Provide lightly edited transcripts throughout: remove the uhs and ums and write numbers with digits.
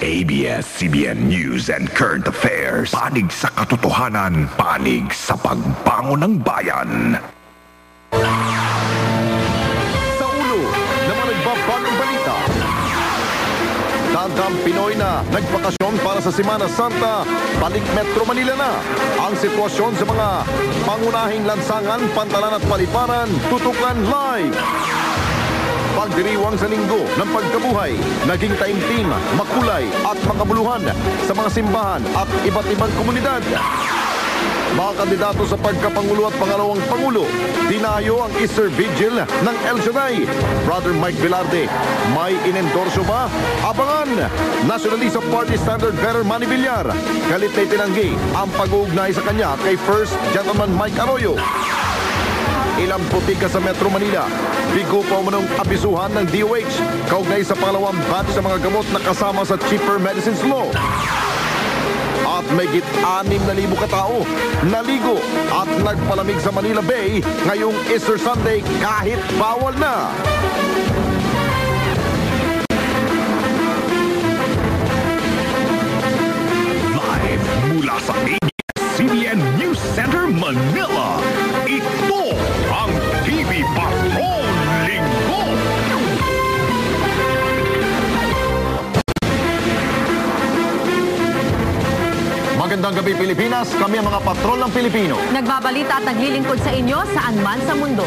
ABS-CBN News and Current Affairs. Panig sa katotohanan, panig sa pagbangon ng bayan. Sa ulo ng mga nagbabagong balita. Dandang Pinoy na nagbakasyon para sa Semana Santa, balik Metro Manila na. Ang sitwasyon sa mga pangunahing lansangan, pantalan at paliparan, tutukan live. Pagdiriwang sa linggo ng pagkabuhay, naging taimtim, makulay at makabuluhan sa mga simbahan at iba't ibang komunidad. Mga kandidato sa pagkapangulo at pangalawang pangulo, dinayo ang Easter Vigil ng El Shaddai. Brother Mike Velarde, may inendorso ba? Abangan! Nationalista Party Standard Bearer Manny Villar, galit na itinanggi ang pag-uugnay sa kanya kay First Gentleman Mike Arroyo. Ilang putika sa Metro Manila, bigo pa umunong abisuhan ng DOH kaugnay sa pangalawang batch sa mga gamot na kasama sa Cheaper Medicines Law. At mayigit 6,000 katao naligo at nagpalamig sa Manila Bay ngayong Easter Sunday kahit bawal na. Live mula sa ABS-CBN News Center, Manila. Ito ang TV Patrol Linggo. Magandang gabi Pilipinas, kami ang mga patrol ng Pilipino. Nagbabalita at naglilingkod sa inyo saan man sa mundo.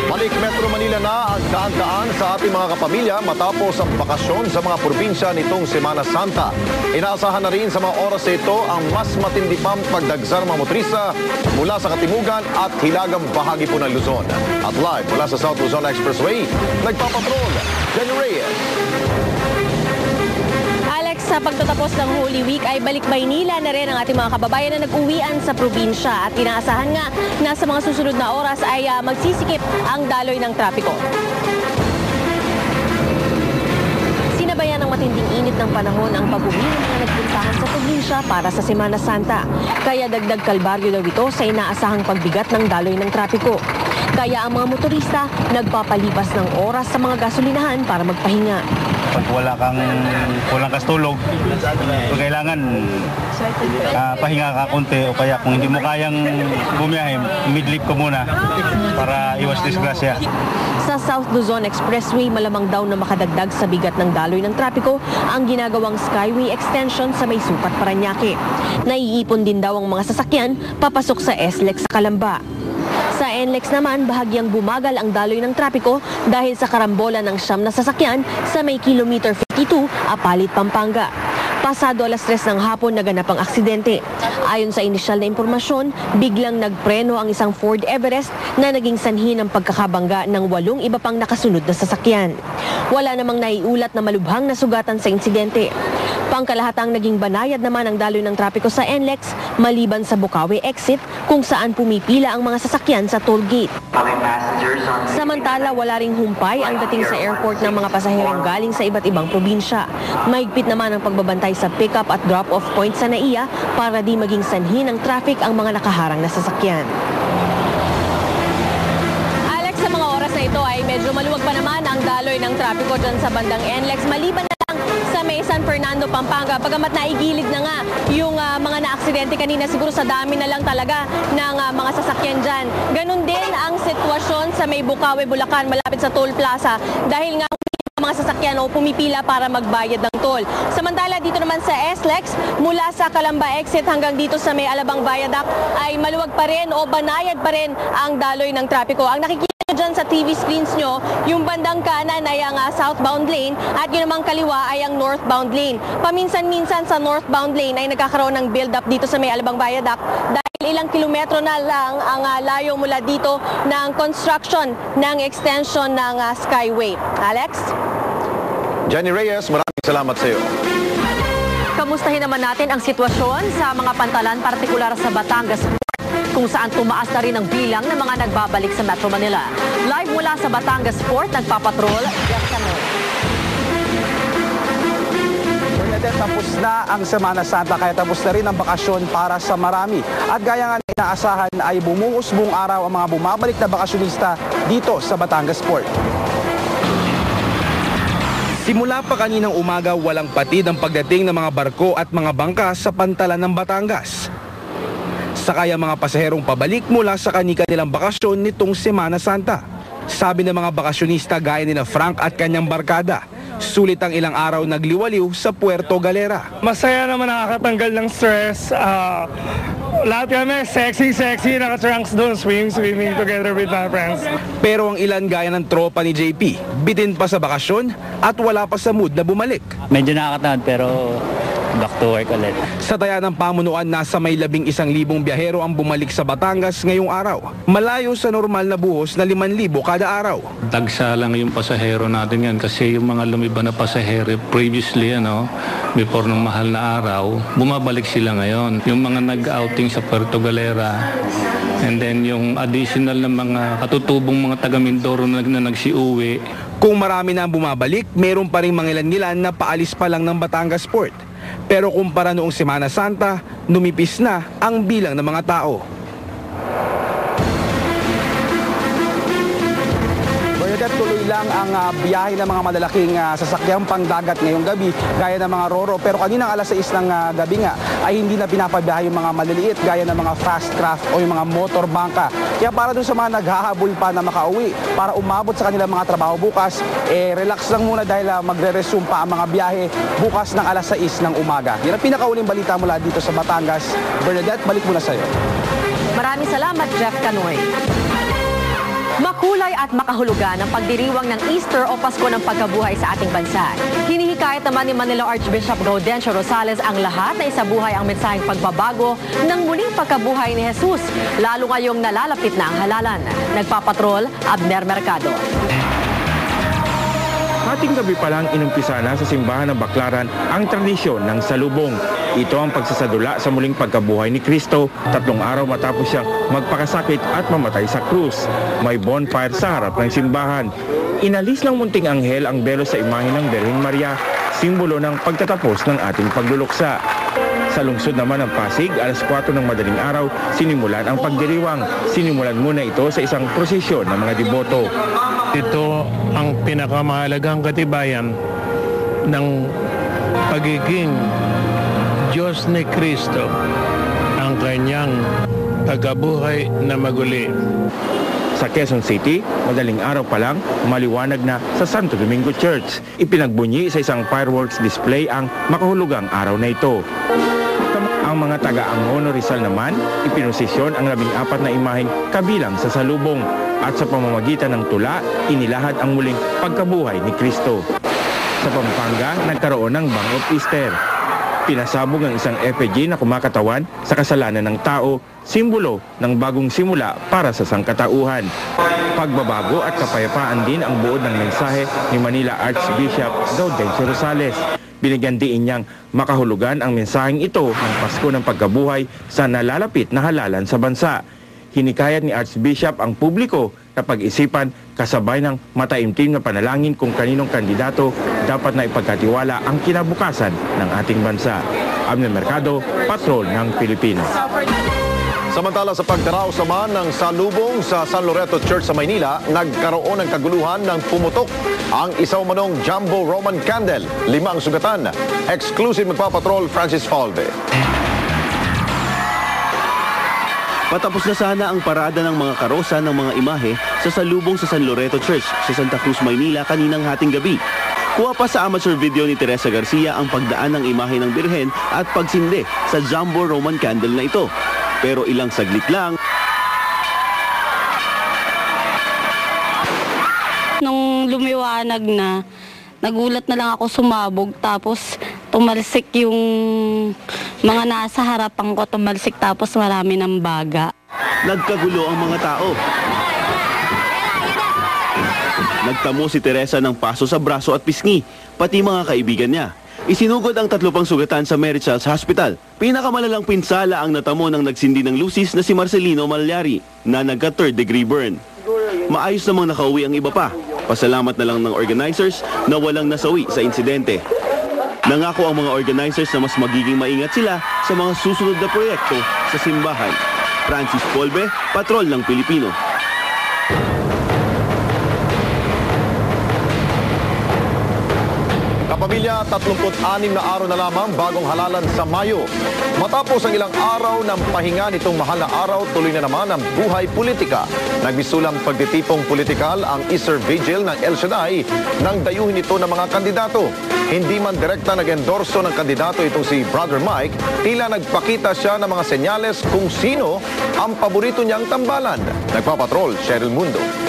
Balik Metro Manila na ang daan-daan sa ating mga kapamilya matapos ang bakasyon sa mga probinsya nitong Semana Santa. Inaasahan na rin sa mga oras na ito ang mas matindi pang pagdagsa ng mga motorista mula sa Katimugan at hilagang bahagi po ng Luzon. At live mula sa South Luzon Expressway, nagpapatrol, Jenny Reyes. Sa pagtatapos ng Holy Week ay balik Maynila na rin ang ating mga kababayan na nag-uwian sa probinsya at inaasahan nga na sa mga susunod na oras ay magsisikip ang daloy ng trapiko. Sinabayan ng matinding init ng panahon ang pag-uwi ng mga nagpuntahan sa probinsya para sa Semana Santa. Kaya dagdag kalbaryo daw ito sa inaasahang pagbigat ng daloy ng trapiko. Kaya ang mga motorista nagpapalipas ng oras sa mga gasolinahan para magpahinga. Pag walang kastulog, kailangan pahinga ka konti o kaya kung hindi mo kayang bumiyahe, midlip ko muna para iwas disgrasya. Sa South Luzon Expressway, malamang daw na makadagdag sa bigat ng daloy ng trapiko ang ginagawang Skyway Extension sa May Sukat, Parañaque. Naiipon din daw ang mga sasakyan papasok sa SLEX sa Calamba. Sa NLEX naman, bahagyang bumagal ang daloy ng trapiko dahil sa karambola ng 9 na sasakyan sa may kilometer 52, Apalit, Pampanga. Pasado alas 3 ng hapon naganap ang aksidente. Ayon sa inisyal na impormasyon, biglang nagpreno ang isang Ford Everest na naging sanhi ng pagkakabangga ng 8 iba pang nakasunod na sasakyan. Wala namang naiulat na malubhang nasugatan sa insidente. Pangkalahatang naging banayad naman ang daloy ng trapiko sa NLEX maliban sa Bukawi exit kung saan pumipila ang mga sasakyan sa toll gate. Samantala, wala ring humpay ang dating sa airport ng mga pasaherong galing sa iba't ibang probinsya. Mahigpit naman ang pagbabantay sa pick-up at drop-off point sa NAIA para di maging sanhi ng traffic ang mga nakaharang na sasakyan. Alex, sa mga oras na ito ay medyo maluwag pa naman ang daloy ng trapiko dyan sa bandang NLEX. Maliban na lang sa may San Fernando, Pampanga, pagamat naigilid na nga yung mga na-aksidente kanina, siguro sa dami na lang talaga ng mga sasakyan dyan. Ganun din ang sitwasyon sa may Bukawi, Bulacan, malapit sa toll plaza dahil nga mga sasakyan o pumipila para magbayad ng toll. Samantala dito naman sa SLEX, mula sa Calamba exit hanggang dito sa may Alabang Viaduct ay maluwag pa rin o banayad pa rin ang daloy ng trapiko. Ang nakikita dyan sa TV screens nyo, yung bandang kanan ay ang southbound lane at yung namang kaliwa ay ang northbound lane. Paminsan-minsan sa northbound lane ay nagkakaroon ng build-up dito sa may Alabang Viaduct dahil ilang kilometro na lang ang layo mula dito ng construction ng extension ng Skyway. Alex? Jenny Reyes, maraming salamat sa iyo. Kamustahin naman natin ang sitwasyon sa mga pantalan, partikular sa Batangas, kung saan tumaas na rin ang bilang ng mga nagbabalik sa Metro Manila. Live mula sa Batangas Port, nagpapatrol, Jeff Canol. Tapos na ang Semana Santa kaya tapos na rin ang bakasyon para sa marami. At gaya nga na inaasahan ay bumuhos buong araw ang mga bumabalik na bakasyonista dito sa Batangas Port. Simula pa kaninang umaga, walang patid ang pagdating ng mga barko at mga bangka sa pantalan ng Batangas. Sakay ang mga pasaherong pabalik mula sa kani-kanilang bakasyon nitong Semana Santa. Sabi ng mga bakasyonista gaya nila Frank at kanyang barkada, sulit ang ilang araw nagliwaliw sa Puerto Galera. Masaya naman, nakakatanggal ng stress. Lahat kami sexy, naka-trunks doon, swimming together with my friends. Pero ang ilan gaya ng tropa ni JP, bitin pa sa bakasyon at wala pa sa mood na bumalik. Medyo nakakatamad pero back to work ulit. Sa taya ng pamunuan, nasa may 11,000 biyahero ang bumalik sa Batangas ngayong araw. Malayo sa normal na buhos na 5,000 kada araw. Dagsa lang yung pasahero natin yan kasi yung mga lumiba na pasahero previously, before ng mahal na araw, bumabalik sila ngayon. Yung mga nag-outing sa Puerto Galera, and then yung additional na mga katutubong mga taga Mindoro na nagsiuwi. Kung marami na ang bumabalik, meron pa rin mangilan-ngilan na paalis pa lang ng Batangas Port. Pero kumpara noong Semana Santa, numipis na ang bilang ng mga tao. Tuloy lang ang biyahe ng mga malalaking sasakyang pangdagat ngayong gabi gaya ng mga roro, pero kaninang alas 6 ng gabi nga ay hindi na pinapabiyahe yung mga maliliit gaya ng mga fast craft o yung mga motor bangka. Kaya para dun sa mga naghahabol pa na makauwi para umabot sa kanilang mga trabaho bukas, relax lang muna dahil magre-resume pa ang mga biyahe bukas ng alas 6 ng umaga. Yan ang pinakauling balita mula dito sa Batangas. Bernadette, balik muna sa'yo. Maraming salamat, Jeff Canoy. Makulay at makahulugan ang pagdiriwang ng Easter o Pasko ng pagkabuhay sa ating bansa. Hinihikayat naman ni Manila Archbishop Gaudencio Rosales ang lahat na isabuhay ang mensaheng pagbabago ng muling pagkabuhay ni Jesus, lalo ngayong nalalapit na ang halalan. Nagpapatrol, Abner Mercado. Hating gabi pa lang inumpisa na sa simbahan ng Baclaran ang tradisyon ng salubong. Ito ang pagsasadula sa muling pagkabuhay ni Kristo 3 araw matapos siyang magpakasakit at mamatay sa krus. May bonfire sa harap ng simbahan. Inalis ng munting anghel ang belo sa imahe ng Birheng Maria, simbolo ng pagtatapos ng ating pagluluksa. Sa lungsod naman ng Pasig, alas 4 ng madaling araw, sinimulan ang pagdiriwang. Sinimulan muna ito sa isang prosesyon ng mga deboto. Ito ang pinakamahalagang katibayan ng pagiging Diyos ni Kristo, ang kanyang pagkabuhay na maguli. Sa Quezon City, madaling araw pa lang, maliwanag na sa Santo Domingo Church. Ipinagbunyi sa isang fireworks display ang makahulugang araw na ito. Ang mga taga-Angono Rizal naman, ipinosisyon ang 14 na imaheng kabilang sa salubong at sa pamamagitan ng tula, inilahad ang muling pagkabuhay ni Kristo. Sa Pampanga, nagkaroon ng Bang of Easter. Pinasabog ang isang effigy na kumakatawan sa kasalanan ng tao, simbolo ng bagong simula para sa sangkatauhan. Pagbabago at kapayapaan din ang buod ng mensahe ni Manila Archbishop Gaudencio Rosales. Binigyan din niyang makahulugan ang mensaheng ito ng Pasko ng Pagkabuhay sa nalalapit na halalan sa bansa. Hinikayat ni Archbishop ang publiko na pag-isipan kasabay ng mataimtim na panalangin kung kaninong kandidato dapat na ipagkatiwala ang kinabukasan ng ating bansa. Abner Mercado, Patrol ng Pilipino. Samantala sa pagdaraos naman ng salubong sa San Loreto Church sa Maynila, nagkaroon ng kaguluhan ng pumutok ang isaw manong Jumbo Roman Candle. 5 ang sugatan. Exclusive magpapatrol, Francis Falve. Patapos na sana ang parada ng mga karosa ng mga imahe sa salubong sa San Loreto Church sa Santa Cruz, Maynila kaninang hating gabi. Kuha pa sa amateur video ni Teresa Garcia ang pagdaan ng imahe ng Birhen at pagsindi sa Jumbo Roman Candle na ito. Pero ilang saglit lang, nung lumiwanag na, nagulat na lang ako, sumabog, tapos tumalsik yung mga nasa harapan ko, tumalsik, tapos marami ng baga. Nagkagulo ang mga tao. Nagtamo si Teresa ng paso sa braso at pisngi, pati mga kaibigan niya. Isinugod ang 3 pang sugatan sa Mary Charles Hospital. Pinakamalalang pinsala ang natamo ng nagsindi ng lusis na si Marcelino Malyari na nagka 3rd degree burn. Maayos namang nakauwi ang iba pa. Pasalamat na lang ng organizers na walang nasawi sa insidente. Nangako ang mga organizers na mas magiging maingat sila sa mga susunod na proyekto sa simbahan. Francis Polbe, Patrol ng Pilipino. kapamilya, 36 na araw na lamang bagong halalan sa Mayo. Matapos ang ilang araw ng pahinga nitong mahal na araw, tuloy na naman ang buhay politika. Nagbisulang pagtitipong politikal ang Easter Vigil ng El Shaddai nang dayuhin ito ng mga kandidato. Hindi man direkta nag-endorso ng kandidato itong si Brother Mike, tila nagpakita siya ng mga senyales kung sino ang paborito niyang tambalan. Nagpapatrol, Cheryl Mundo.